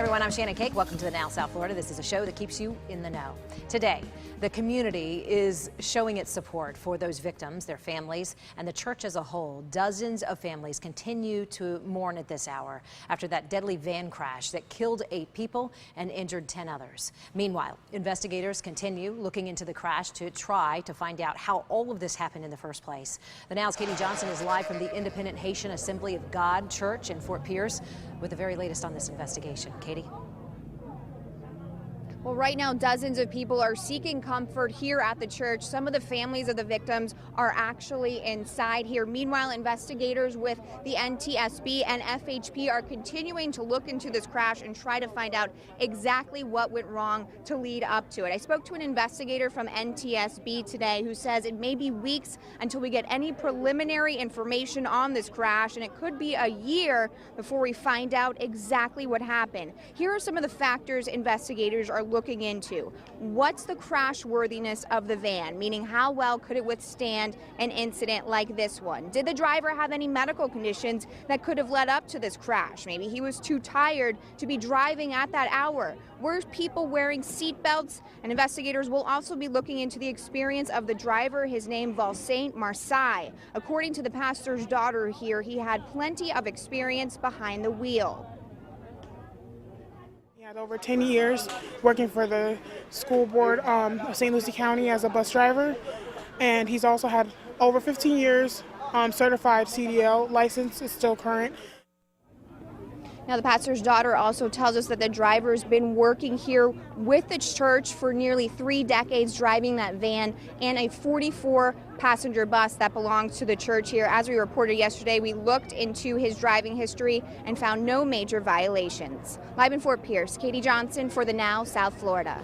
everyone, I'm Shannon Cake. Welcome to the Now South Florida. This is a show that keeps you in the know. Today, the community is showing its support for those victims, their families, and the church as a whole. Dozens of families continue to mourn at this hour after that deadly van crash that killed 8 people and injured 10 others. Meanwhile, investigators continue looking into the crash to try to find out how all of this happened in the first place. The Now's Katie Johnson is live from the Independent Haitian Assembly of God Church in Fort Pierce with the very latest on this investigation. Katie? Well, right now, dozens of people are seeking comfort here at the church. Some of the families of the victims are actually inside here. Meanwhile, investigators with the NTSB and FHP are continuing to look into this crash and try to find out exactly what went wrong to lead up to it. I spoke to an investigator from NTSB today who says it may be weeks until we get any preliminary information on this crash, and it could be a year before we find out exactly what happened. Here are some of the factors investigators are looking into. What's the crash worthiness of the van? Meaning, how well could it withstand an incident like this one? Did the driver have any medical conditions that could have led up to this crash? Maybe he was too tired to be driving at that hour. Were people wearing seat belts? And investigators will also be looking into the experience of the driver, his name Valsaint Marseille. According to the pastor's daughter here, he had plenty of experience behind the wheel. He had over 10 years working for the school board of St. Lucie County as a bus driver, and he's also had over 15 years certified CDL license is still current. Now, the pastor's daughter also tells us that the driver's been working here with the church for nearly 3 decades, driving that van and a 44-passenger bus that belongs to the church here. As we reported yesterday, we looked into his driving history and found no major violations. Live in Fort Pierce, Katie Johnson for the Now South Florida.